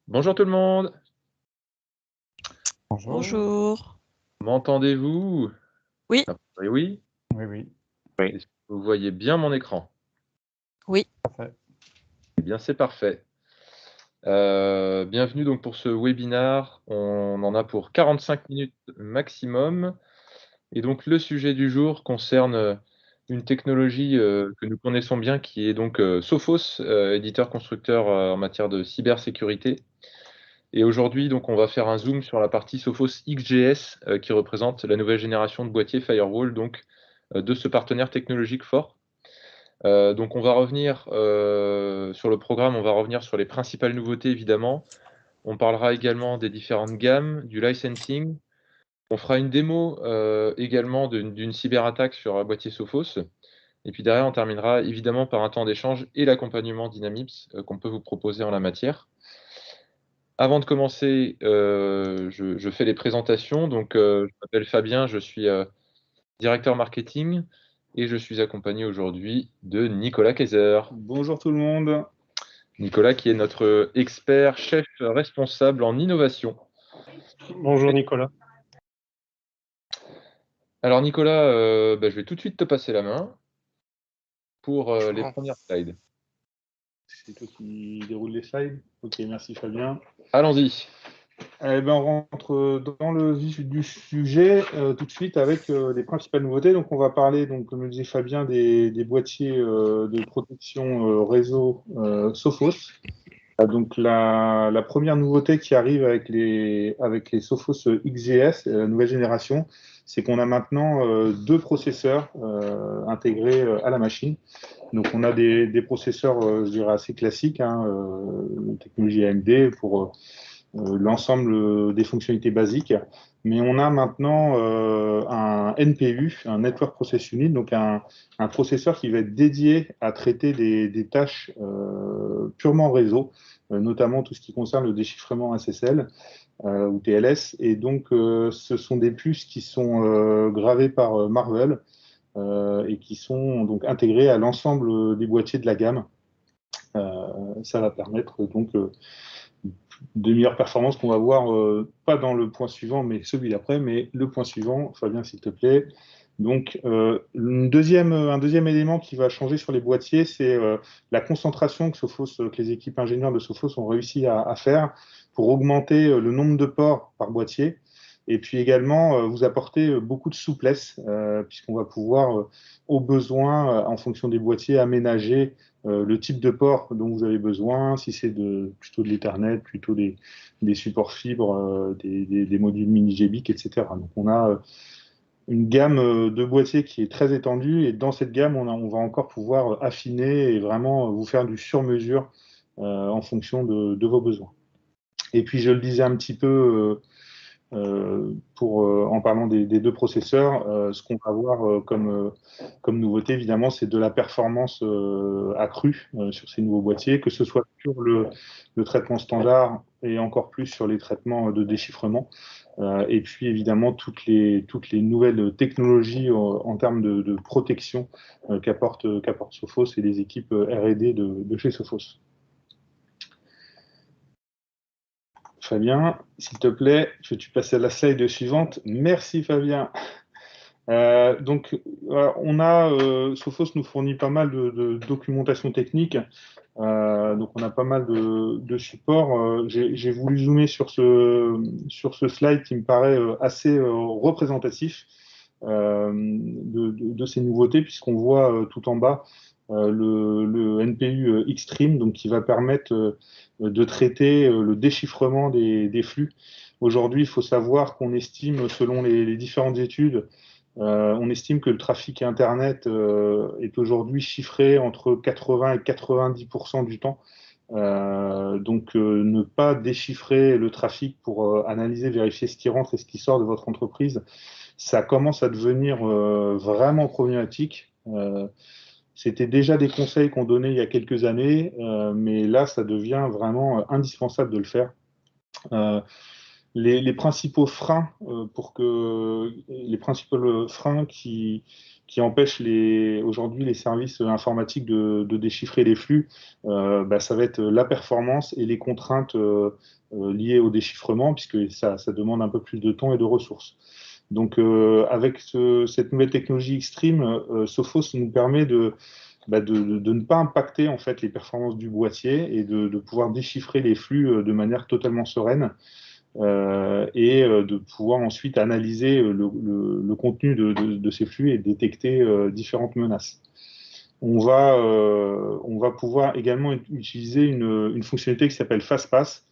Bonjour tout le monde, Bonjour. Bonjour. m'entendez-vous? Oui, Oui, oui. Oui, oui, Oui. Est-ce que vous voyez bien mon écran? oui, parfait. Eh bien, c'est parfait. Bienvenue donc pour ce webinar. On en a pour 45 minutes maximum et donc le sujet du jour concerne, une technologie, que nous connaissons bien qui est donc, Sophos, éditeur constructeur, en matière de cybersécurité. Et aujourd'hui, donc, on va faire un zoom sur la partie Sophos XGS, qui représente la nouvelle génération de boîtiers firewall, donc, de ce partenaire technologique fort. Donc on va revenir, sur le programme, on va revenir sur les principales nouveautés évidemment. On parlera également des différentes gammes, du licensing. On fera une démo, également d'une cyberattaque sur un boîtier Sophos. Et puis derrière, on terminera évidemment par un temps d'échange et l'accompagnement Dynamips, qu'on peut vous proposer en la matière. Avant de commencer, je fais les présentations. Donc, je m'appelle Fabien, je suis, directeur marketing et je suis accompagné aujourd'hui de Nicolas Kayser. Bonjour tout le monde. Nicolas qui est notre expert, chef responsable en innovation. Bonjour Nicolas. Alors Nicolas, je vais tout de suite te passer la main pour les premières slides. C'est toi qui déroule les slides. Ok, merci Fabien. Allons-y. Eh ben, on rentre dans le vif du sujet tout de suite avec les principales nouveautés. Donc on va parler, donc, comme le disait Fabien, des boîtiers de protection réseau Sophos. Donc la première nouveauté qui arrive avec les Sophos XGS, nouvelle génération, c'est qu'on a maintenant deux processeurs intégrés à la machine. Donc on a des processeurs, je dirais, assez classiques, technologie AMD pour l'ensemble des fonctionnalités basiques. Mais on a maintenant un NPU, un Network Process Unit, donc un processeur qui va être dédié à traiter des tâches purement réseau, notamment tout ce qui concerne le déchiffrement SSL ou TLS. Et donc, ce sont des puces qui sont gravées par Marvell et qui sont donc intégrées à l'ensemble des boîtiers de la gamme. Ça va permettre donc de meilleures performances qu'on va voir, pas dans le point suivant, mais celui d'après, mais le point suivant, Fabien, s'il te plaît. Donc, un deuxième élément qui va changer sur les boîtiers, c'est la concentration que les équipes ingénieurs de Sophos ont réussi à faire pour augmenter le nombre de ports par boîtier. Et puis également, vous apporter beaucoup de souplesse, puisqu'on va pouvoir, au besoin, en fonction des boîtiers, aménager le type de port dont vous avez besoin, si c'est plutôt de l'Ethernet, plutôt des supports fibres, des modules mini GBIC, etc. Donc on a une gamme de boîtiers qui est très étendue et dans cette gamme, on va encore pouvoir affiner et vraiment vous faire du sur-mesure en fonction de vos besoins. Et puis je le disais un petit peu en parlant des deux processeurs, ce qu'on va avoir comme nouveauté, évidemment, c'est de la performance accrue sur ces nouveaux boîtiers, que ce soit sur le traitement standard et encore plus sur les traitements de déchiffrement. Et puis, évidemment, toutes les nouvelles technologies en termes de protection qu'apporte Sophos et les équipes R&D de chez Sophos. Fabien, s'il te plaît, peux-tu passer à la slide suivante? Merci Fabien. Sophos nous fournit pas mal de documentation technique, donc on a pas mal de supports. J'ai voulu zoomer sur ce slide qui me paraît assez représentatif de ces nouveautés, puisqu'on voit tout en bas le NPU Xtreme, donc qui va permettre de traiter le déchiffrement des flux. Aujourd'hui, il faut savoir qu'on estime, selon les différentes études, on estime que le trafic Internet est aujourd'hui chiffré entre 80 et 90% du temps. Donc, ne pas déchiffrer le trafic pour analyser, vérifier ce qui rentre et ce qui sort de votre entreprise, ça commence à devenir vraiment problématique. C'était déjà des conseils qu'on donnait il y a quelques années, mais là, ça devient vraiment indispensable de le faire. les principaux freins les principaux freins qui empêchent aujourd'hui les services informatiques de déchiffrer les flux, ça va être la performance et les contraintes liées au déchiffrement, puisque ça demande un peu plus de temps et de ressources. Donc, avec cette nouvelle technologie Xstream, Sophos nous permet de ne pas impacter en fait les performances du boîtier et de pouvoir déchiffrer les flux de manière totalement sereine et de pouvoir ensuite analyser le contenu de ces flux et détecter différentes menaces. On va pouvoir également utiliser une fonctionnalité qui s'appelle FastPass,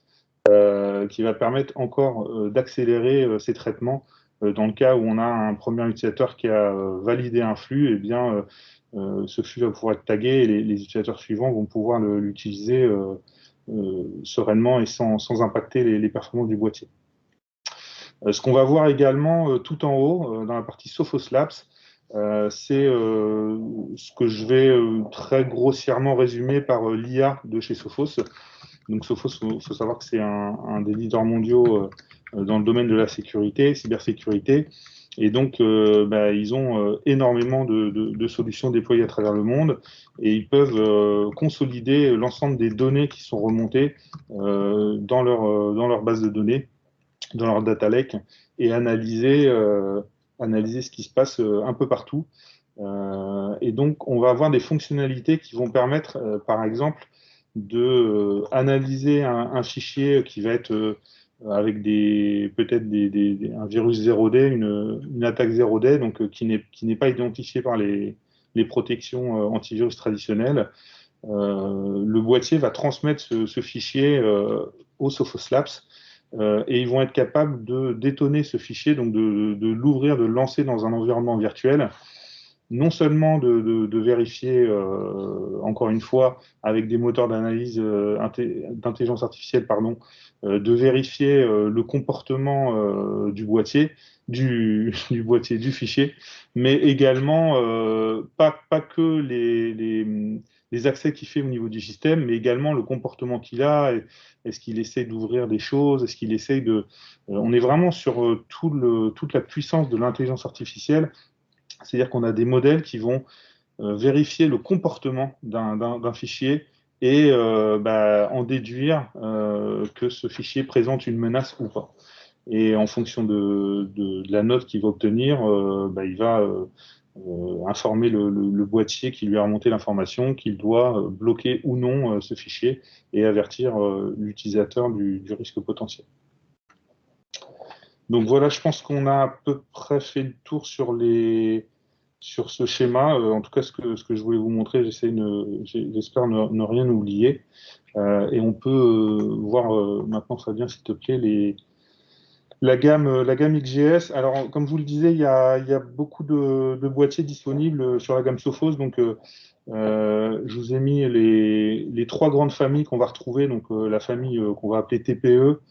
qui va permettre encore d'accélérer ces traitements. Dans le cas où on a un premier utilisateur qui a validé un flux, eh bien, ce flux va pouvoir être tagué et les utilisateurs suivants vont pouvoir l'utiliser sereinement et sans impacter les performances du boîtier. Ce qu'on va voir également tout en haut, dans la partie Sophos Labs, c'est ce que je vais très grossièrement résumer par l'IA de chez Sophos. Donc Sophos, il faut savoir que c'est un des leaders mondiaux dans le domaine de la sécurité, cybersécurité. Et donc, ils ont énormément de solutions déployées à travers le monde et ils peuvent consolider l'ensemble des données qui sont remontées dans leur base de données, dans leur data lake et analyser ce qui se passe un peu partout. Et donc, on va avoir des fonctionnalités qui vont permettre, par exemple, de analyser un fichier qui va être avec peut-être un virus 0D, une attaque 0D, donc qui n'est pas identifié par les protections antivirus traditionnelles. Le boîtier va transmettre ce fichier au Sophos Labs et ils vont être capables de détonner ce fichier, donc de l'ouvrir, de le lancer dans un environnement virtuel, non seulement de vérifier, encore une fois, avec des moteurs d'analyse d'intelligence artificielle, de vérifier le comportement du boîtier, du fichier, mais également pas que les accès qu'il fait au niveau du système, mais également le comportement qu'il a. Est-ce qu'il essaie d'ouvrir des choses? Est-ce qu'il essaie de... on est vraiment sur toute la puissance de l'intelligence artificielle. C'est-à-dire qu'on a des modèles qui vont vérifier le comportement d'un fichier et en déduire que ce fichier présente une menace ou pas. Et en fonction de la note qu'il va obtenir, il va informer le boîtier qui lui a remonté l'information qu'il doit bloquer ou non ce fichier et avertir l'utilisateur du risque potentiel. Donc voilà, je pense qu'on a à peu près fait le tour sur ce schéma. En tout cas, ce que je voulais vous montrer, j'espère ne rien oublier. Et on peut voir maintenant, Fabien, s'il te plaît, la gamme XGS. Alors, comme je vous le disais, il y a beaucoup de boîtiers disponibles sur la gamme Sophos. Donc, je vous ai mis les trois grandes familles qu'on va retrouver. Donc, la famille qu'on va appeler TPE,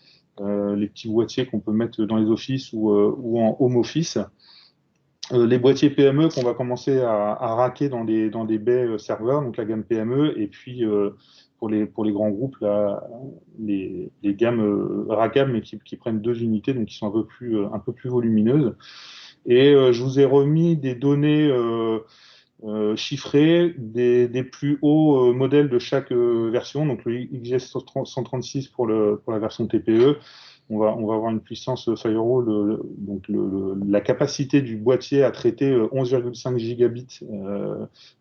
les petits boîtiers qu'on peut mettre dans les offices ou en home office. Les boîtiers PME qu'on va commencer à racker dans des baies serveurs, donc la gamme PME, et puis pour les grands groupes, là, les gammes rackables, mais qui prennent 2 unités, donc qui sont un peu plus volumineuses. Et je vous ai remis des données chiffrées des plus hauts modèles de chaque version, donc le XGS 136 pour la version TPE. On va avoir une puissance firewall, donc la capacité du boîtier à traiter 11,5 gigabits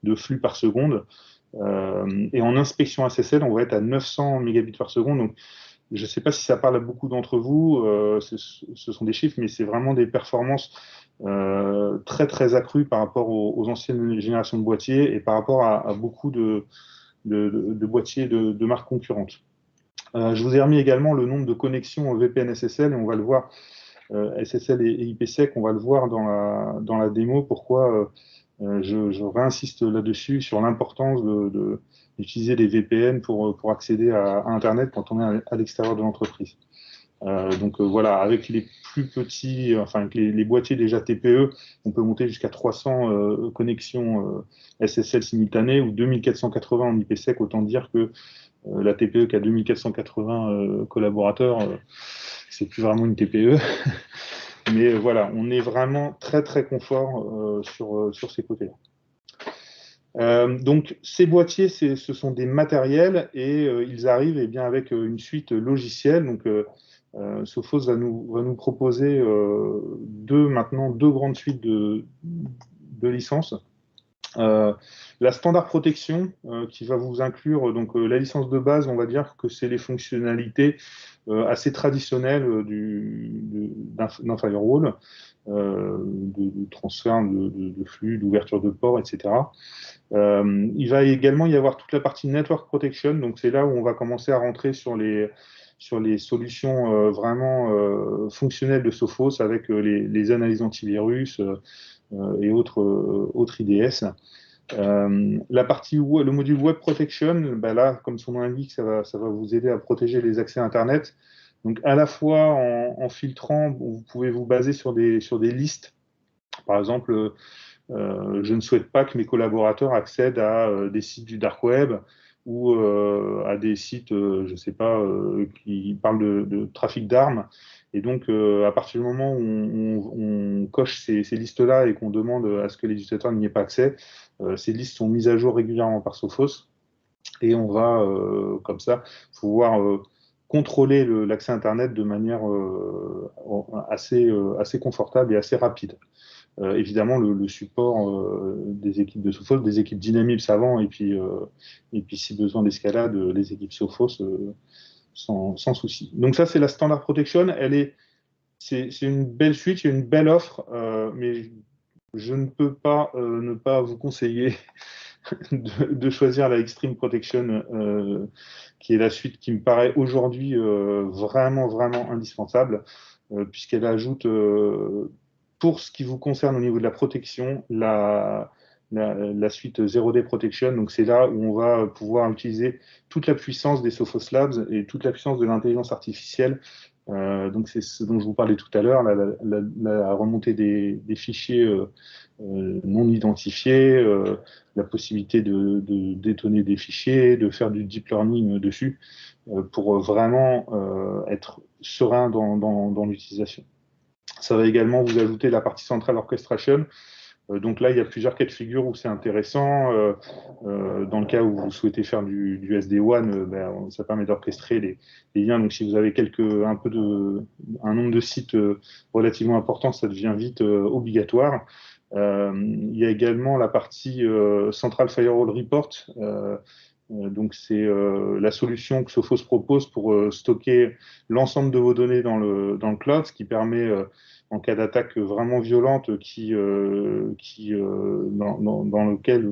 de flux par seconde. Et en inspection SSL, on va être à 900 mégabits par seconde. Donc, je ne sais pas si ça parle à beaucoup d'entre vous, ce sont des chiffres, mais c'est vraiment des performances très très accrues par rapport aux anciennes générations de boîtiers et par rapport à beaucoup de boîtiers de marques concurrentes. Je vous ai remis également le nombre de connexions VPN SSL et on va le voir, SSL et IPsec, on va le voir dans la démo, pourquoi je réinsiste là-dessus sur l'importance d'utiliser des VPN pour accéder à Internet quand on est à l'extérieur de l'entreprise. Voilà, avec les plus petits, avec les boîtiers déjà TPE, on peut monter jusqu'à 300 connexions SSL simultanées ou 2480 en IPsec, autant dire que la TPE qui a 2480 collaborateurs, c'est plus vraiment une TPE. Mais voilà, on est vraiment très très confort sur ces côtés-là. Donc ces boîtiers, ce sont des matériels et ils arrivent bien, avec une suite logicielle. Donc Sophos va nous proposer maintenant deux grandes suites de licences. La standard protection qui va vous inclure donc la licence de base, on va dire que c'est les fonctionnalités assez traditionnelles d'un firewall, de transfert de flux, d'ouverture de port, etc. Il va également y avoir toute la partie network protection, donc c'est là où on va commencer à rentrer sur les solutions vraiment fonctionnelles de Sophos avec les analyses antivirus et autres IDS. La partie le module Web Protection, ben là, comme son nom l'indique, ça va vous aider à protéger les accès Internet. Donc, à la fois en filtrant, vous pouvez vous baser sur des listes. Par exemple, je ne souhaite pas que mes collaborateurs accèdent à des sites du dark web ou à des sites, je ne sais pas, qui parlent de trafic d'armes. Et donc, à partir du moment où on coche ces listes-là et qu'on demande à ce que les utilisateurs n'y aient pas accès, ces listes sont mises à jour régulièrement par Sophos et on va, comme ça, pouvoir contrôler l'accès Internet de manière assez confortable et assez rapide. Évidemment, le support des équipes de Sophos, des équipes Dynamips avant, et puis si besoin d'escalade, les équipes Sophos sans souci. Donc ça, c'est la Standard Protection. C'est une belle suite, il y a une belle offre, mais je ne peux pas ne pas vous conseiller de choisir la Extreme Protection, qui est la suite qui me paraît aujourd'hui vraiment, vraiment indispensable, puisqu'elle ajoute, pour ce qui vous concerne au niveau de la protection, la suite 0D Protection. Donc c'est là où on va pouvoir utiliser toute la puissance des Sophos Labs et toute la puissance de l'intelligence artificielle. Donc c'est ce dont je vous parlais tout à l'heure, la remontée des fichiers non identifiés, la possibilité de détonner des fichiers, de faire du deep learning dessus, pour vraiment être serein dans l'utilisation. Ça va également vous ajouter la partie centrale orchestration. Donc là, il y a plusieurs cas de figure où c'est intéressant. Dans le cas où vous souhaitez faire du SD-WAN, ça permet d'orchestrer les liens. Donc si vous avez un nombre de sites relativement important, ça devient vite obligatoire. Il y a également la partie Central Firewall Report. Donc c'est la solution que Sophos propose pour stocker l'ensemble de vos données dans le cloud, ce qui permet, en cas d'attaque vraiment violente,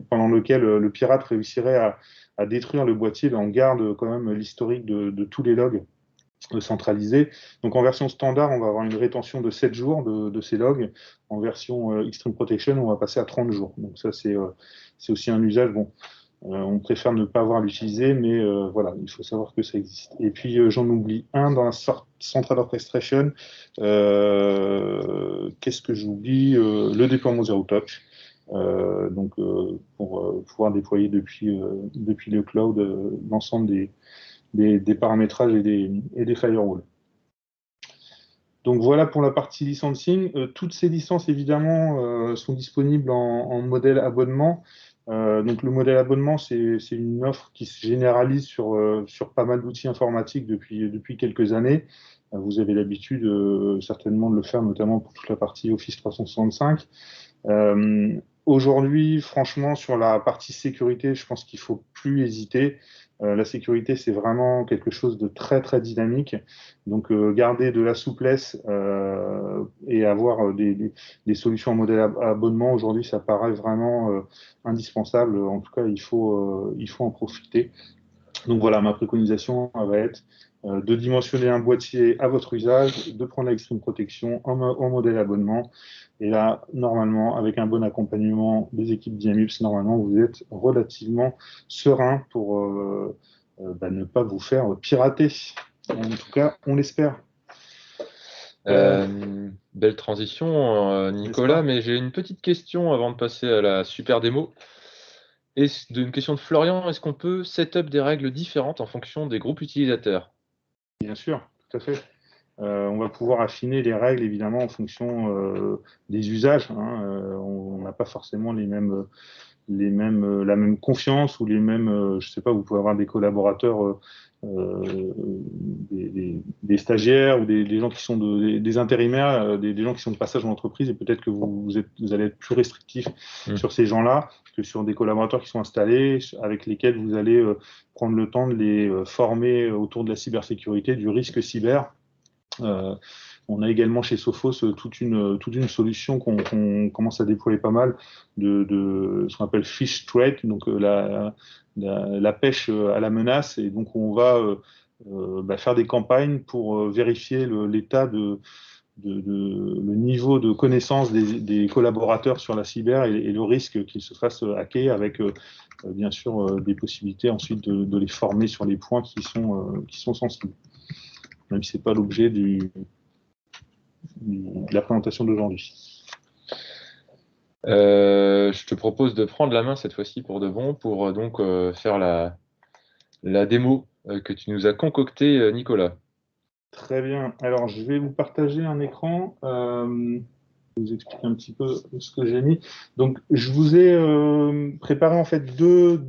pendant lequel le pirate réussirait à détruire le boîtier, on garde quand même l'historique de tous les logs centralisés. Donc en version standard, on va avoir une rétention de 7 jours de ces logs. En version Extreme Protection, on va passer à 30 jours. Donc ça, c'est aussi un usage. Bon, on préfère ne pas avoir l'utiliser, mais voilà, il faut savoir que ça existe. Et puis j'en oublie un dans la Central Orchestration. Qu'est-ce que j'oublie? Le déploiement Zero Touch. Donc pour pouvoir déployer depuis le cloud l'ensemble des paramétrages et des firewalls. Donc voilà pour la partie licensing. Toutes ces licences, évidemment, sont disponibles en modèle abonnement. Donc le modèle abonnement, c'est une offre qui se généralise sur pas mal d'outils informatiques depuis quelques années. Vous avez l'habitude certainement de le faire, notamment pour toute la partie Office 365. Aujourd'hui, franchement, sur la partie sécurité, je pense qu'il ne faut plus hésiter. La sécurité, c'est vraiment quelque chose de très, très dynamique. Donc, garder de la souplesse et avoir des solutions en modèle abonnement, aujourd'hui, ça paraît vraiment indispensable. En tout cas, il faut en profiter. Donc voilà, ma préconisation va être de dimensionner un boîtier à votre usage, de prendre la Extreme Protection en modèle abonnement. Et là, normalement, avec un bon accompagnement des équipes Dynamips, normalement, vous êtes relativement serein pour ne pas vous faire pirater. En tout cas, on l'espère. Belle transition, Nicolas, mais j'ai une petite question avant de passer à la super démo. Une question de Florian, est-ce qu'on peut set up des règles différentes en fonction des groupes utilisateurs? Bien sûr, tout à fait. On va pouvoir affiner les règles, évidemment, en fonction des usages, hein. On n'a pas forcément la même confiance ou les mêmes, je sais pas, vous pouvez avoir des collaborateurs, des stagiaires ou des gens qui sont des intérimaires, des gens qui sont de passage en entreprise, et peut-être que vous allez être plus restrictif sur ces gens-là que sur des collaborateurs qui sont installés, avec lesquels vous allez prendre le temps de les former autour de la cybersécurité, du risque cyber. On a également chez Sophos toute une solution qu'on commence à déployer pas mal de ce qu'on appelle fish trade, donc la pêche à la menace. Et donc on va faire des campagnes pour vérifier l'état le niveau de connaissance des collaborateurs sur la cyber et le risque qu'ils se fassent hacker, avec bien sûr des possibilités ensuite de les former sur les points qui sont sensibles, même si ce n'est pas l'objet de la présentation d'aujourd'hui. Je te propose de prendre la main cette fois-ci pour de bon, pour donc faire la démo que tu nous as concoctée, Nicolas. Très bien. Alors, je vais vous partager un écran. Vous expliquer un petit peu ce que j'ai mis. Donc, je vous ai préparé en fait deux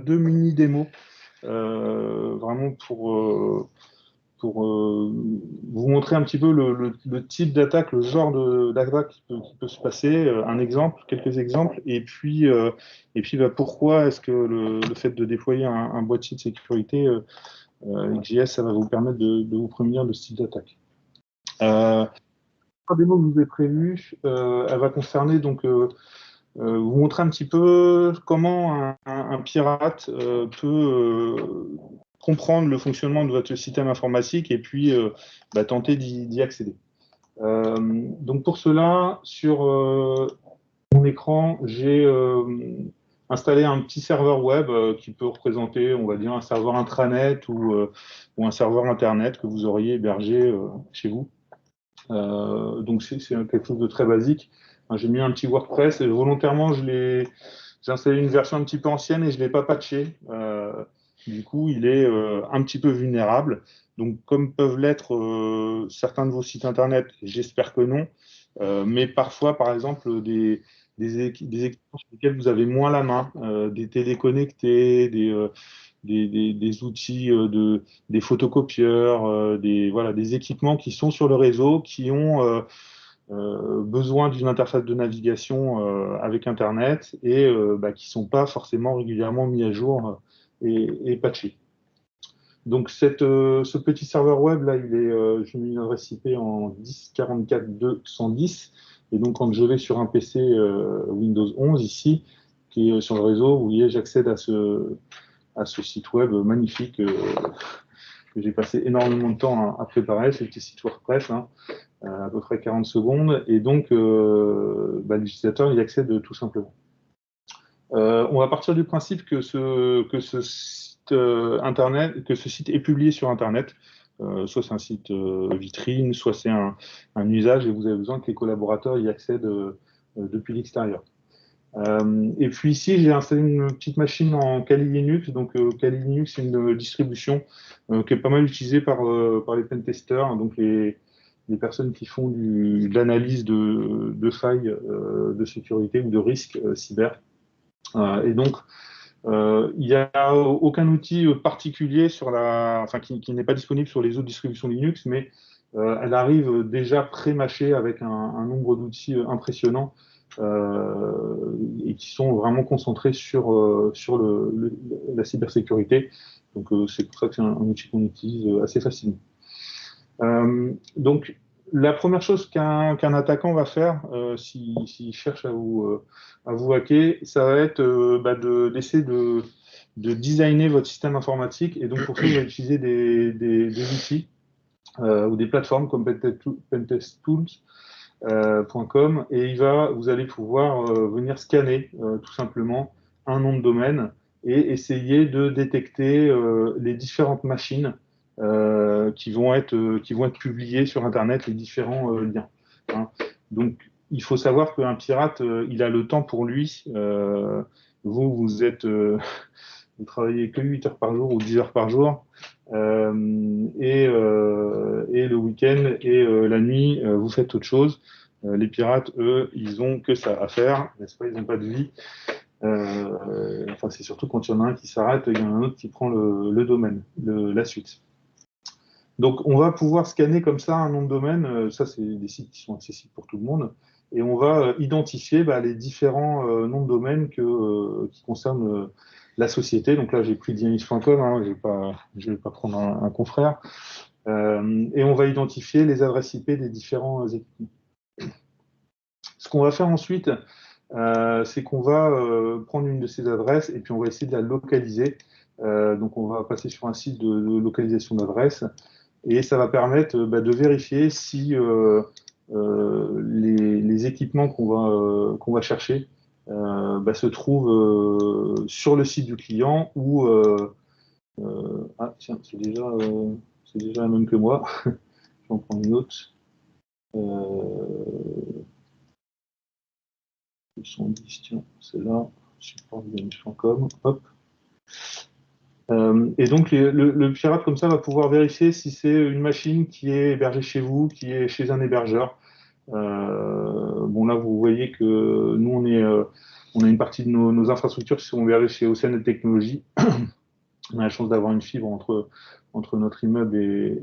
mini démos, vraiment pour vous montrer un petit peu le type d'attaque, le genre d'attaque qui peut se passer, quelques exemples, et puis pourquoi est-ce que le fait de déployer un boîtier de sécurité XJS, ça va vous permettre de vous prémunir de ce type d'attaque. La démo que je vous ai prévue, elle va concerner donc vous montrer un petit peu comment un pirate peut comprendre le fonctionnement de votre système informatique et puis tenter d'y accéder. Donc pour cela, sur mon écran, j'ai installé un petit serveur web qui peut représenter, on va dire, un serveur intranet ou un serveur internet que vous auriez hébergé chez vous. Donc c'est quelque chose de très basique. J'ai mis un petit WordPress et volontairement j'ai installé une version un petit peu ancienne et je ne l'ai pas patché. Du coup, il est un petit peu vulnérable. Donc, comme peuvent l'être certains de vos sites internet, j'espère que non. Mais parfois, par exemple, des équipements sur lesquels vous avez moins la main, des téléconnectés, des outils, des photocopieurs, des équipements qui sont sur le réseau, qui ont besoin d'une interface de navigation avec Internet et qui ne sont pas forcément régulièrement mis à jour et patchés. Donc ce petit serveur web là, j'ai mis une adresse IP en 10.44.210, et donc quand je vais sur un PC Windows 11 ici, qui est sur le réseau, vous voyez, j'accède à ce site web magnifique que j'ai passé énormément de temps à préparer. C'est le petit site WordPress, hein, à peu près 40 secondes, et donc l'utilisateur y accède tout simplement. On va partir du principe que ce site internet, que ce site est publié sur Internet. Soit c'est un site vitrine, soit c'est un usage et vous avez besoin que les collaborateurs y accèdent depuis l'extérieur. Et puis ici, j'ai installé une petite machine en Kali Linux. Donc Kali Linux, c'est une distribution qui est pas mal utilisée par les pentesters, hein, donc les personnes qui font de l'analyse de failles de sécurité ou de risques cyber. Et donc, il n'y a aucun outil particulier qui n'est pas disponible sur les autres distributions Linux, mais elle arrive déjà pré-mâchée avec un nombre d'outils impressionnant et qui sont vraiment concentrés sur la cybersécurité. Donc, c'est pour ça que c'est un outil qu'on utilise assez facilement. Donc, la première chose qu'un attaquant va faire s'il cherche à vous hacker, ça va être d'essayer de designer votre système informatique. Et donc, pour ça, il va utiliser des outils ou des plateformes comme pentestool.com, et vous allez pouvoir venir scanner tout simplement un nom de domaine et essayer de détecter les différentes machines qui vont être publiées sur Internet, les différents liens, hein. Donc, il faut savoir qu'un pirate, il a le temps pour lui. Vous êtes vous travaillez que 8 heures par jour ou 10 heures par jour, et le week-end et la nuit, vous faites autre chose. Les pirates, eux, ils ont que ça à faire, n'est-ce pas? Ils n'ont pas de vie. Enfin, c'est surtout quand il y en a un qui s'arrête, il y en a un autre qui prend le domaine, la suite. Donc, on va pouvoir scanner comme ça un nom de domaine. Ça, c'est des sites qui sont accessibles pour tout le monde. Et on va identifier les différents noms de domaine qui concernent la société. Donc là, j'ai pris dynamics.com, hein, je vais pas prendre un confrère. Et on va identifier les adresses IP des différents équipements. Ce qu'on va faire ensuite, c'est qu'on va prendre une de ces adresses et puis on va essayer de la localiser. Donc, on va passer sur un site de localisation d'adresse. Et ça va permettre de vérifier si les équipements qu'on va chercher se trouvent sur le site du client ou ah tiens, c'est déjà la même que moi. J'en prends une autre. 210, tiens, c'est là, support.com, hop. Et donc, le pirate, comme ça, va pouvoir vérifier si c'est une machine qui est hébergée chez vous, qui est chez un hébergeur. Bon, là, vous voyez que nous, on a une partie de nos infrastructures qui sont hébergées chez Oceanet Technologies. On a la chance d'avoir une fibre entre notre immeuble et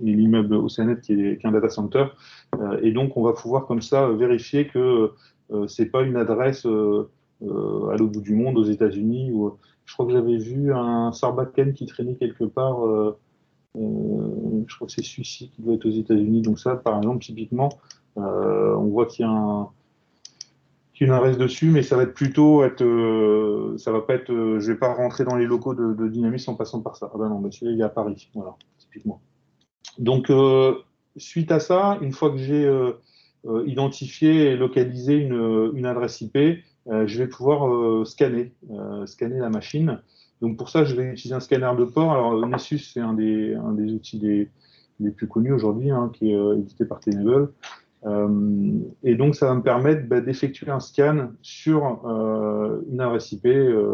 l'immeuble Oceanet qui est un data center. Et donc, on va pouvoir, comme ça, vérifier que c'est pas une adresse à l'autre bout du monde, aux États-Unis. Je crois que j'avais vu un Sarbacane qui traînait quelque part. Je crois que c'est celui-ci qui doit être aux États-Unis. Donc ça, par exemple, typiquement, on voit qu'il y a une adresse dessus, mais ça va être plutôt ça va pas être. Je vais pas rentrer dans les locaux de Dynamis en passant par ça. Ah ben non, celui-là il est à Paris, voilà, typiquement. Donc suite à ça, une fois que j'ai identifié et localisé une adresse IP, je vais pouvoir scanner la machine. Donc pour ça, je vais utiliser un scanner de port. Alors Nessus, c'est un des outils les plus connus aujourd'hui, hein, qui est édité par Tenable. Et donc ça va me permettre d'effectuer un scan sur une adresse IP,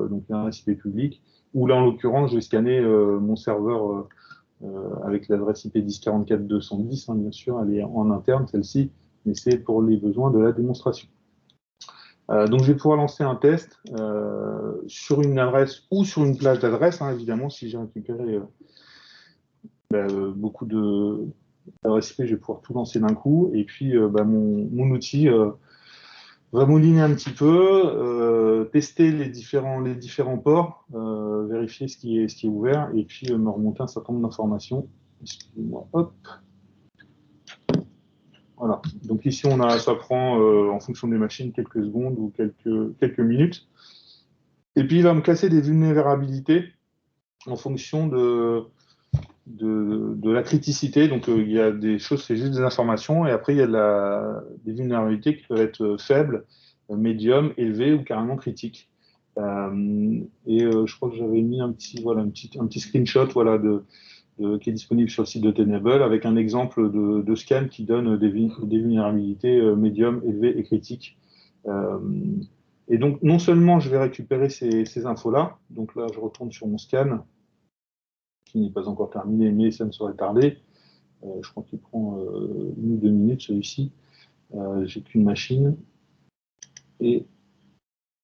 donc une adresse IP publique, où là en l'occurrence, je vais scanner mon serveur avec l'adresse IP 10.44.210, hein, bien sûr, elle est en interne celle-ci, mais c'est pour les besoins de la démonstration. Donc je vais pouvoir lancer un test sur une adresse ou sur une plage d'adresse, hein, évidemment, si j'ai récupéré beaucoup d'adresses IP, je vais pouvoir tout lancer d'un coup, et puis mon outil va mouliner un petit peu, tester les différents ports, vérifier ce qui est ouvert, et puis me remonter un certain nombre d'informations. Excusez-moi, hop. Voilà. Donc ici, ça prend, en fonction des machines, quelques secondes ou quelques minutes. Et puis, il va me classer des vulnérabilités en fonction de la criticité. Donc, il y a des choses, c'est juste des informations. Et après, il y a des vulnérabilités qui peuvent être faibles, médium, élevées ou carrément critiques. Je crois que j'avais mis un petit screenshot, voilà, qui est disponible sur le site de Tenable, avec un exemple de scan qui donne des vulnérabilités médium, élevées et critiques. Et donc, non seulement je vais récupérer ces infos-là, donc là, je retourne sur mon scan, qui n'est pas encore terminé, mais ça ne saurait tarder. Je crois qu'il prend 1 ou 2 minutes, celui-ci. J'ai qu'une machine. Et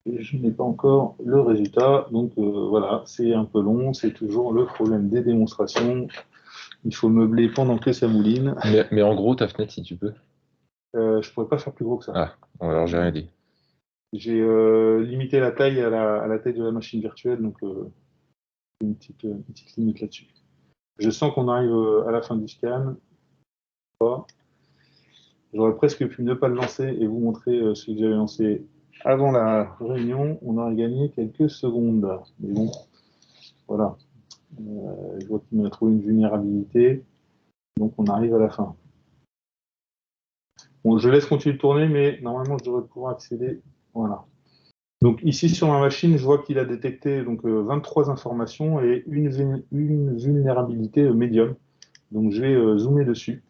je n'ai pas encore le résultat. Donc voilà, c'est un peu long. C'est toujours le problème des démonstrations. Il faut meubler pendant que ça mouline. Mais en gros, ta fenêtre, si tu peux. Je pourrais pas faire plus gros que ça. Ah, alors j'ai rien dit. J'ai limité la taille à la taille de la machine virtuelle, donc une petite limite là-dessus. Je sens qu'on arrive à la fin du scan. J'aurais presque pu ne pas le lancer et vous montrer ce que j'avais lancé avant la réunion. On aurait gagné quelques secondes. Mais bon, voilà. Je vois qu'il m'a trouvé une vulnérabilité. Donc on arrive à la fin. Bon, je laisse continuer de tourner, mais normalement je devrais pouvoir accéder. Voilà. Donc ici sur ma machine, je vois qu'il a détecté donc 23 informations et une vulnérabilité médium. Donc je vais zoomer dessus.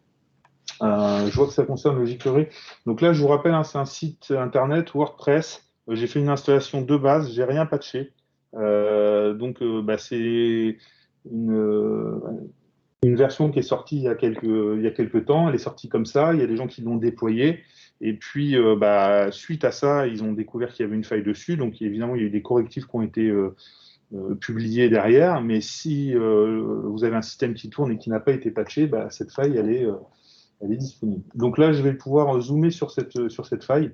Je vois que ça concerne le jQuery. Donc là, je vous rappelle, hein, c'est un site internet WordPress. J'ai fait une installation de base, j'ai rien patché. C'est une version qui est sortie il y a quelques temps. Elle est sortie comme ça. Il y a des gens qui l'ont déployée. Et puis, suite à ça, ils ont découvert qu'il y avait une faille dessus. Donc, évidemment, il y a eu des correctifs qui ont été publiés derrière. Mais si vous avez un système qui tourne et qui n'a pas été patché, cette faille, elle est disponible. Donc là, je vais pouvoir zoomer sur cette faille.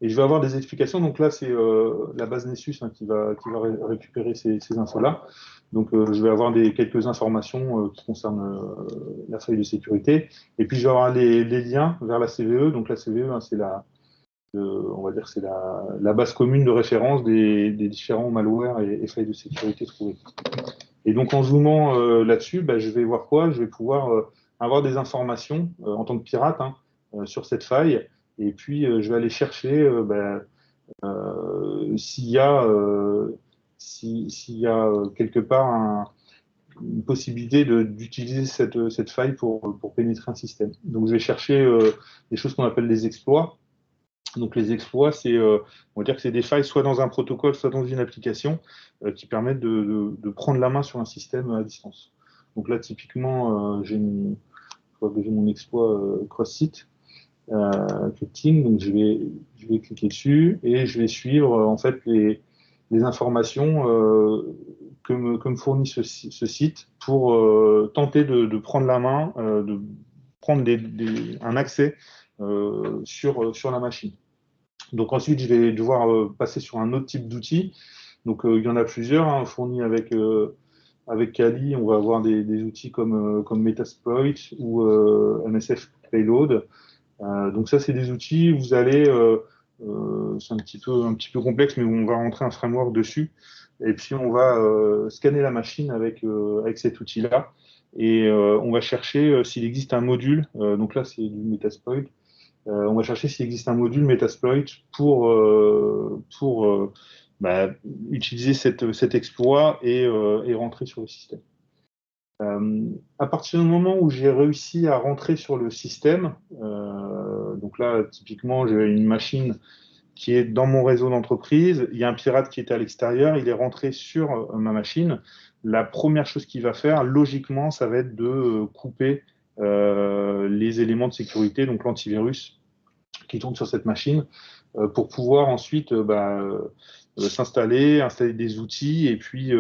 Et je vais avoir des explications. Donc là, c'est la base Nessus qui va récupérer ces infos-là. Donc je vais avoir quelques informations qui concernent la faille de sécurité. Et puis je vais avoir les liens vers la CVE. Donc la CVE, c'est on va dire, c'est la base commune de référence des différents malwares et failles de sécurité trouvées. Et donc en zoomant là-dessus, je vais voir quoi? Je vais pouvoir avoir des informations en tant que pirate sur cette faille. Et puis je vais aller chercher s'il y a, quelque part une possibilité d'utiliser cette faille pour pénétrer un système. Donc je vais chercher des choses qu'on appelle les exploits. Donc les exploits, on va dire que c'est des failles soit dans un protocole, soit dans une application qui permettent de prendre la main sur un système à distance. Donc là, typiquement, j'ai mon exploit cross-site scripting. Donc je vais cliquer dessus et je vais suivre en fait les informations que me fournit ce site pour tenter de prendre la main, de prendre un accès sur la machine. Donc ensuite, je vais devoir passer sur un autre type d'outil. Donc il y en a plusieurs fournis avec Kali. On va avoir des outils comme Metasploit ou MSF Payload. Donc ça, c'est des outils. Vous allez, c'est un petit peu complexe, mais on va rentrer un framework dessus. Et puis on va scanner la machine avec cet outil-là. Et on va chercher s'il existe un module. Donc là, c'est du Metasploit. On va chercher s'il existe un module Metasploit pour utiliser cet exploit et rentrer sur le système. À partir du moment où j'ai réussi à rentrer sur le système, donc là, typiquement, j'ai une machine qui est dans mon réseau d'entreprise, il y a un pirate qui était à l'extérieur, il est rentré sur ma machine. La première chose qu'il va faire, logiquement, ça va être de couper les éléments de sécurité, donc l'antivirus qui tourne sur cette machine, pour pouvoir ensuite installer des outils et puis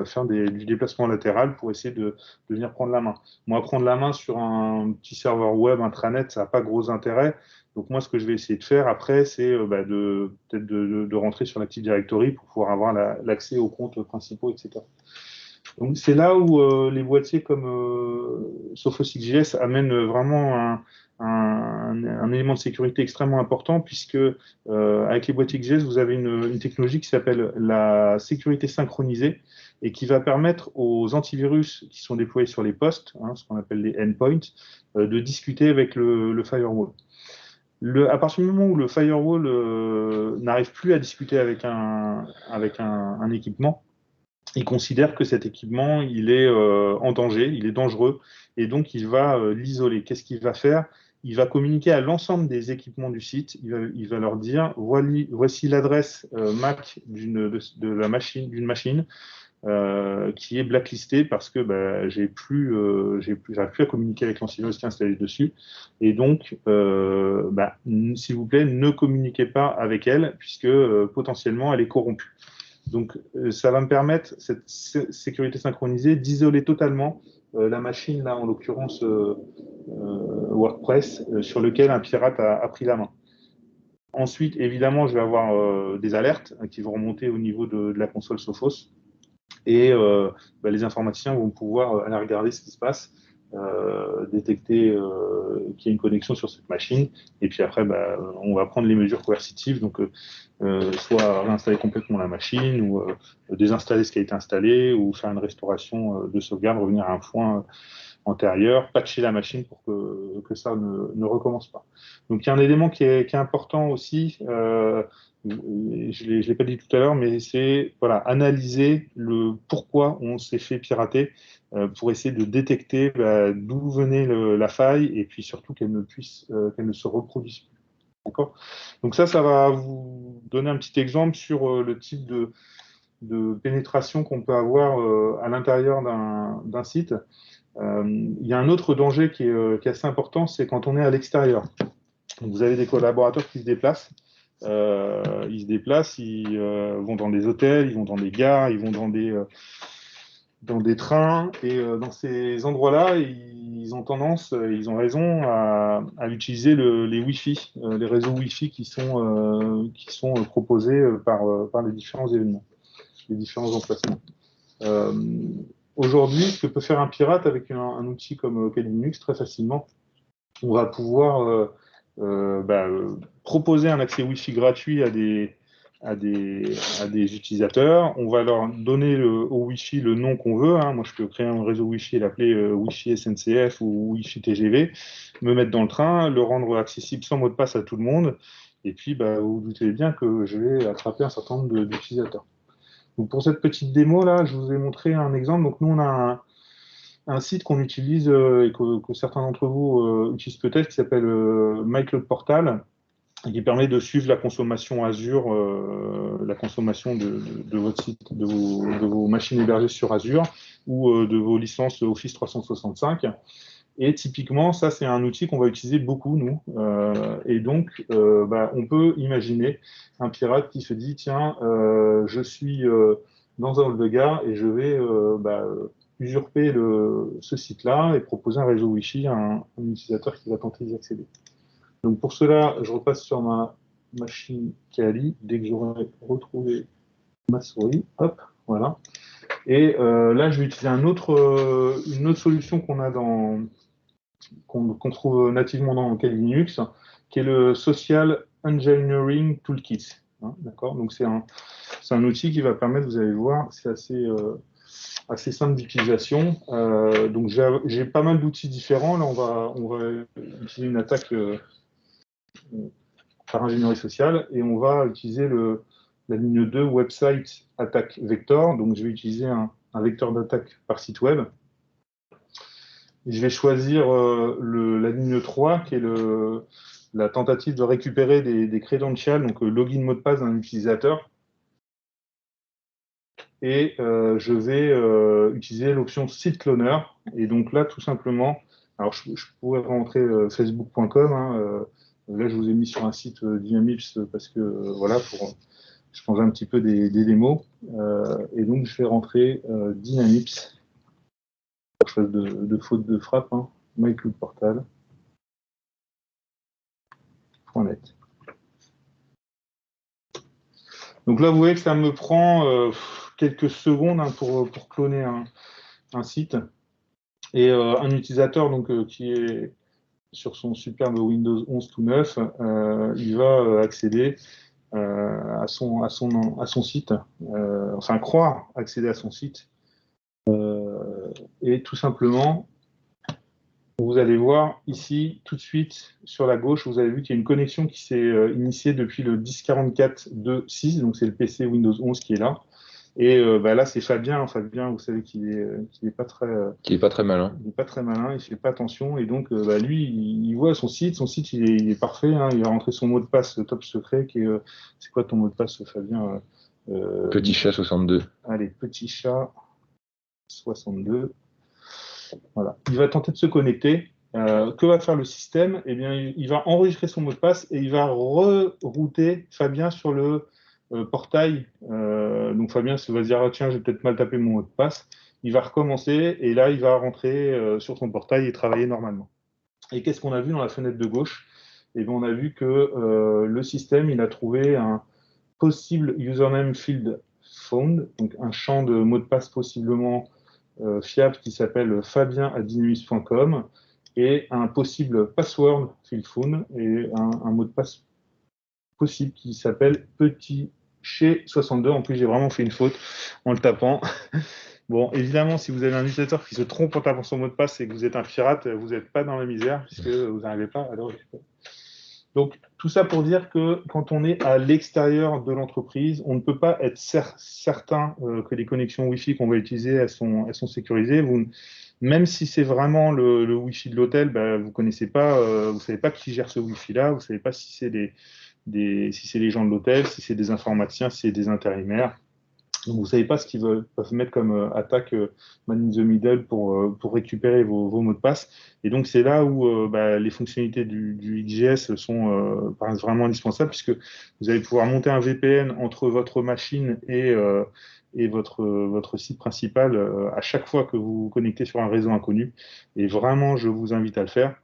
faire du déplacement latéral pour essayer de venir prendre la main. Moi, prendre la main sur un petit serveur web intranet, ça n'a pas gros intérêt. Donc moi, ce que je vais essayer de faire après, c'est peut-être de rentrer sur l'Active Directory pour pouvoir avoir l'accès aux comptes principaux, etc. Donc c'est là où les boîtiers comme Sophos.xjs amènent vraiment un élément de sécurité extrêmement important, puisque avec les boîtiers XJS, vous avez une technologie qui s'appelle la sécurité synchronisée et qui va permettre aux antivirus qui sont déployés sur les postes, ce qu'on appelle les endpoints, de discuter avec le firewall. À partir du moment où le firewall n'arrive plus à discuter avec un équipement, il considère que cet équipement, il est en danger, il est dangereux, et donc il va l'isoler. Qu'est-ce qu'il va faire? Il va communiquer à l'ensemble des équipements du site. Il va leur dire voici l'adresse MAC d'une machine qui est blacklistée parce que j'arrive plus à communiquer avec l'antivirus qui est installé dessus. Et donc, s'il vous plaît, ne communiquez pas avec elle puisque potentiellement elle est corrompue. Donc, ça va me permettre, cette sécurité synchronisée, d'isoler totalement la machine, là, en l'occurrence WordPress, sur lequel un pirate a pris la main. Ensuite, évidemment, je vais avoir des alertes qui vont remonter au niveau de la console Sophos. Et les informaticiens vont pouvoir aller regarder ce qui se passe, détecter qu'il y a une connexion sur cette machine, et puis après, on va prendre les mesures coercitives, donc soit réinstaller complètement la machine, ou désinstaller ce qui a été installé, ou faire une restauration de sauvegarde, revenir à un point antérieur, patcher la machine pour que ça ne recommence pas. Donc il y a un élément qui est important aussi, je ne l'ai pas dit tout à l'heure, mais c'est analyser le pourquoi on s'est fait pirater pour essayer de détecter d'où venait la faille et puis surtout qu'elle ne se reproduise plus. D'accord ? Donc ça va vous donner un petit exemple sur le type de pénétration qu'on peut avoir à l'intérieur d'un site. Il y a un autre danger qui est assez important, c'est quand on est à l'extérieur. Vous avez des collaborateurs qui se déplacent. Ils vont dans des hôtels, ils vont dans des gares, ils vont dans des trains. Et dans ces endroits-là, ils ont tendance, ils ont raison, à utiliser les Wi-Fi, les réseaux Wi-Fi qui sont proposés par les différents événements, les différents emplacements. Euh, Aujourd'hui, ce que peut faire un pirate avec un outil comme Kali Linux, très facilement, on va pouvoir proposer un accès Wi-Fi gratuit à des utilisateurs. On va leur donner au Wi-Fi le nom qu'on veut. Hein. Moi, je peux créer un réseau Wi-Fi et l'appeler Wi-Fi SNCF ou Wi-Fi TGV, me mettre dans le train, le rendre accessible sans mot de passe à tout le monde. Et puis, vous vous doutez bien que je vais attraper un certain nombre d'utilisateurs. Donc, pour cette petite démo-là, je vous ai montré un exemple. Donc, nous, on a un site qu'on utilise et que certains d'entre vous utilisent peut-être, qui s'appelle MyCloud Portal, et qui permet de suivre la consommation Azure, la consommation de votre site, de vos machines hébergées sur Azure ou de vos licences Office 365. Et typiquement, ça, c'est un outil qu'on va utiliser beaucoup, nous. Et donc, on peut imaginer un pirate qui se dit, tiens, je suis dans un hall de gare et je vais usurper ce site-là et proposer un réseau Wi-Fi à un utilisateur qui va tenter d'y accéder. Donc, pour cela, je repasse sur ma machine Kali dès que j'aurai retrouvé ma souris. Hop, voilà. Et là, je vais utiliser une autre solution qu'on trouve nativement dans Kali Linux, qui est le Social Engineering Toolkit. Hein, d'accord. Donc c'est un outil qui va permettre, vous allez voir, c'est assez simple d'utilisation. Donc j'ai pas mal d'outils différents. Là, on va utiliser une attaque par ingénierie sociale et on va utiliser la ligne 2 Website Attack Vector. Donc je vais utiliser un vecteur d'attaque par site web. Je vais choisir la ligne 3, qui est la tentative de récupérer des credentials, donc login mot de passe d'un utilisateur. Et je vais utiliser l'option site cloner. Et donc là, tout simplement, alors je pourrais rentrer facebook.com. Hein, là, je vous ai mis sur un site Dynamips parce que voilà, pour changer un petit peu des démos. Et donc, je vais rentrer Dynamips. Je fais de faute de frappe, hein, mycloudportal.net. Donc là, vous voyez que ça me prend quelques secondes hein, pour cloner un site. Et un utilisateur donc, qui est sur son superbe Windows 11 tout neuf, il va accéder à son site, enfin croire accéder à son site. Et tout simplement, vous allez voir ici, tout de suite, sur la gauche, vous avez vu qu'il y a une connexion qui s'est initiée depuis le 10.44.2.6, donc c'est le PC Windows 11 qui est là. Et là, c'est Fabien. Fabien, vous savez qu'il est pas très, Qui est pas très malin. il est pas très malin, il fait pas attention. Et donc, lui, il voit son site. Son site, il est parfait. Hein, il va rentrer son mot de passe top secret. C'est quoi ton mot de passe, Fabien Petit chat 62. Allez, petit chat 62. Voilà. Il va tenter de se connecter. Que va faire le système? Eh bien, il va enregistrer son mot de passe et il va rerouter Fabien sur le portail. Donc Fabien va se dire ah, tiens, j'ai peut-être mal tapé mon mot de passe. Il va recommencer et là, il va rentrer sur son portail et travailler normalement. Et qu'est-ce qu'on a vu dans la fenêtre de gauche? Eh bien, on a vu que le système, il a trouvé un possible username field found, donc un champ de mot de passe possiblement fiable qui s'appelle fabien@dynamics.com et un possible password field found et un mot de passe possible qui s'appelle petit chez 62. En plus, j'ai vraiment fait une faute en le tapant. Bon, évidemment, si vous avez un utilisateur qui se trompe en tapant son mot de passe et que vous êtes un pirate, vous n'êtes pas dans la misère puisque vous n'arrivez pas à le récupérer. Donc, tout ça pour dire que quand on est à l'extérieur de l'entreprise, on ne peut pas être certain que les connexions Wi-Fi qu'on va utiliser, elles sont sécurisées. Même si c'est vraiment le Wi-Fi de l'hôtel, vous connaissez pas, vous savez pas qui gère ce Wi-Fi-là, vous savez pas si c'est si c'est les gens de l'hôtel, si c'est des informaticiens, si c'est des intérimaires. Donc, vous ne savez pas ce qu'ils peuvent mettre comme attaque man in the middle pour récupérer vos mots de passe. Et donc, c'est là où les fonctionnalités du XGS paraissent vraiment indispensables, puisque vous allez pouvoir monter un VPN entre votre machine et votre site principal à chaque fois que vous vous connectez sur un réseau inconnu. Et vraiment, je vous invite à le faire.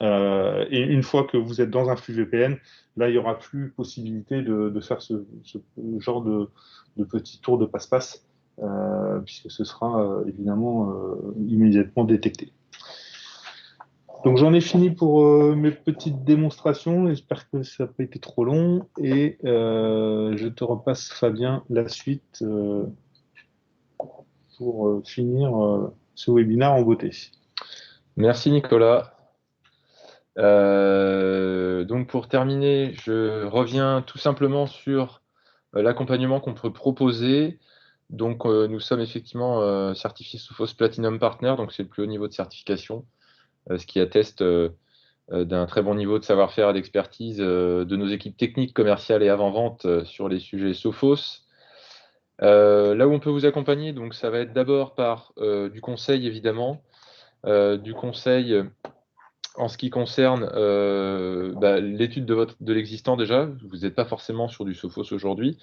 Et une fois que vous êtes dans un flux VPN, là, il n'y aura plus possibilité de faire ce genre de petit tour de passe-passe, puisque ce sera évidemment immédiatement détecté. Donc j'en ai fini pour mes petites démonstrations. J'espère que ça n'a pas été trop long. Et je te repasse, Fabien, la suite pour finir ce webinaire en beauté. Merci Nicolas. Donc pour terminer, je reviens tout simplement sur l'accompagnement qu'on peut proposer. Donc nous sommes effectivement certifiés Sophos Platinum Partner, donc c'est le plus haut niveau de certification, ce qui atteste d'un très bon niveau de savoir-faire et d'expertise de nos équipes techniques, commerciales et avant-vente sur les sujets Sophos. Là où on peut vous accompagner, donc ça va être d'abord par du conseil évidemment, du conseil en ce qui concerne l'étude de l'existant déjà. Vous n'êtes pas forcément sur du Sophos aujourd'hui.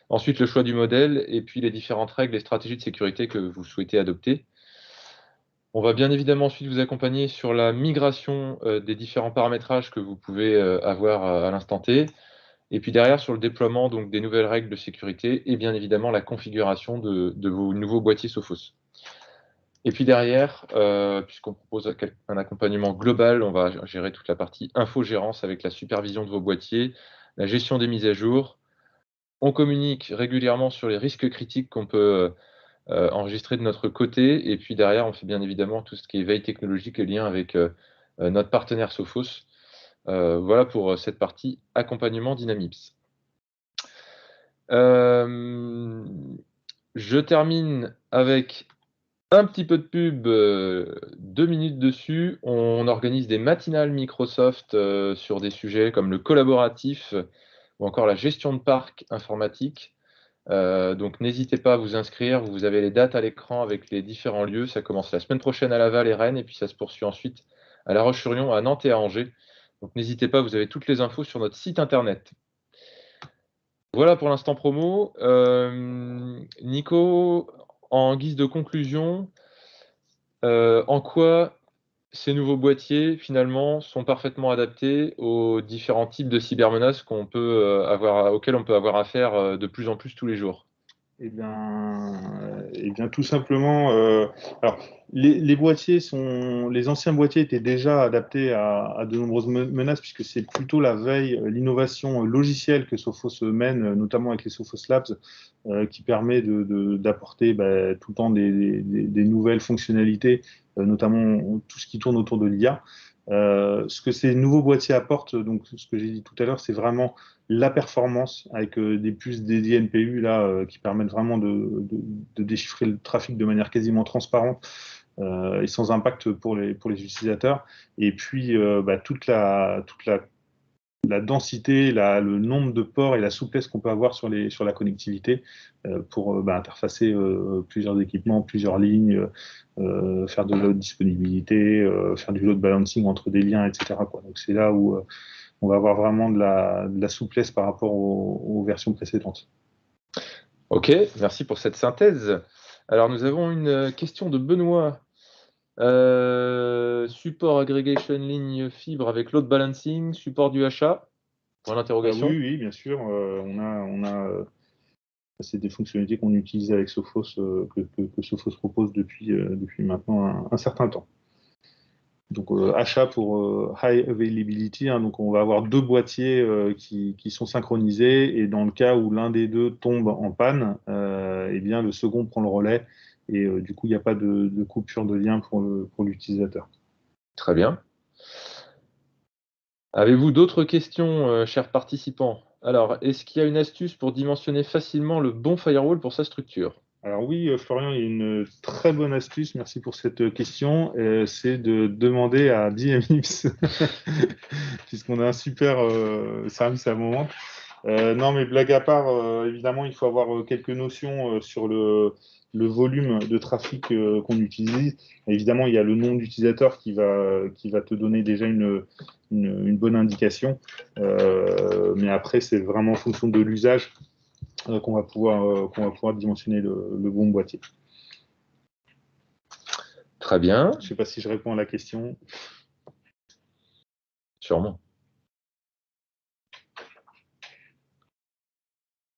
Ensuite, le choix du modèle et puis les différentes règles et stratégies de sécurité que vous souhaitez adopter. On va bien évidemment ensuite vous accompagner sur la migration des différents paramétrages que vous pouvez avoir à l'instant T. Et puis derrière, sur le déploiement donc, des nouvelles règles de sécurité et bien évidemment la configuration de vos nouveaux boîtiers Sophos. Et puis derrière, puisqu'on propose un accompagnement global, on va gérer toute la partie infogérance avec la supervision de vos boîtiers, la gestion des mises à jour. On communique régulièrement sur les risques critiques qu'on peut enregistrer de notre côté. Et puis derrière, on fait bien évidemment tout ce qui est veille technologique et lien avec notre partenaire Sophos. Voilà pour cette partie accompagnement Dynamips. Je termine avec un petit peu de pub, 2 minutes dessus. On organise des matinales Microsoft sur des sujets comme le collaboratif ou encore la gestion de parc informatique. Donc n'hésitez pas à vous inscrire. Vous avez les dates à l'écran avec les différents lieux. Ça commence la semaine prochaine à Laval et Rennes et puis ça se poursuit ensuite à La Roche-sur-Yon, à Nantes et à Angers. Donc n'hésitez pas, vous avez toutes les infos sur notre site internet. Voilà pour l'instant promo. Nico, en guise de conclusion, en quoi ces nouveaux boîtiers, finalement, sont parfaitement adaptés aux différents types de cybermenaces auxquelles on peut avoir affaire de plus en plus tous les jours? Eh bien, tout simplement, alors les anciens boîtiers étaient déjà adaptés à de nombreuses menaces, puisque c'est plutôt la veille, l'innovation logicielle que Sophos mène, notamment avec les Sophos Labs, qui permet d'apporter tout le temps des nouvelles fonctionnalités, notamment tout ce qui tourne autour de l'IA. Ce que ces nouveaux boîtiers apportent, donc ce que j'ai dit tout à l'heure, c'est vraiment la performance avec des puces dédiées NPU là, qui permettent vraiment de déchiffrer le trafic de manière quasiment transparente et sans impact pour les utilisateurs. Et puis toute la densité, le nombre de ports et la souplesse qu'on peut avoir sur la connectivité pour interfacer plusieurs équipements, plusieurs lignes, faire de l'autre disponibilité, faire du load balancing entre des liens, etc., quoi. Donc c'est là où on va avoir vraiment de la souplesse par rapport aux versions précédentes. Ok, merci pour cette synthèse. Alors nous avons une question de Benoît. Support aggregation ligne fibre avec load balancing, support du HA? Point d'interrogation. Oui, bien sûr. C'est des fonctionnalités qu'on utilise avec Sophos, que Sophos propose depuis maintenant un certain temps. Donc achat pour high availability, hein, donc on va avoir deux boîtiers qui sont synchronisés, et dans le cas où l'un des deux tombe en panne, eh bien le second prend le relais, et du coup il n'y a pas de coupure de lien pour l'utilisateur. Très bien. Avez-vous d'autres questions, chers participants? Alors, est-ce qu'il y a une astuce pour dimensionner facilement le bon firewall pour sa structure? Alors oui, Florian, il y a une très bonne astuce, merci pour cette question, c'est de demander à Dynamips, puisqu'on a un super service à un moment. Non, mais blague à part, évidemment, il faut avoir quelques notions sur le volume de trafic qu'on utilise. Évidemment, il y a le nom d'utilisateur qui va te donner déjà une bonne indication. Mais après, c'est vraiment en fonction de l'usage qu'on va pouvoir dimensionner le bon boîtier. Très bien. Je ne sais pas si je réponds à la question. Sûrement.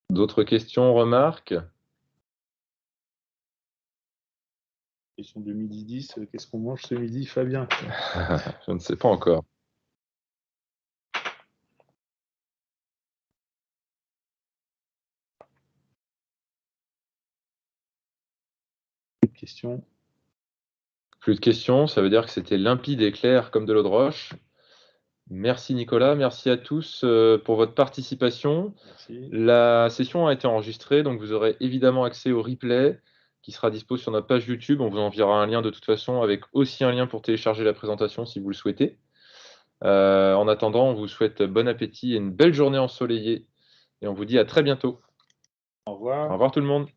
D'autres questions, remarques? Question de midi 10, qu'est-ce qu'on mange ce midi, Fabien? Je ne sais pas encore. Plus de questions. Plus de questions, ça veut dire que c'était limpide et clair comme de l'eau de roche. Merci Nicolas, merci à tous pour votre participation. Merci. La session a été enregistrée, donc vous aurez évidemment accès au replay qui sera dispo sur notre page YouTube. On vous enverra un lien de toute façon, avec aussi un lien pour télécharger la présentation si vous le souhaitez. En attendant, on vous souhaite bon appétit et une belle journée ensoleillée. Et on vous dit à très bientôt. Au revoir. Au revoir tout le monde.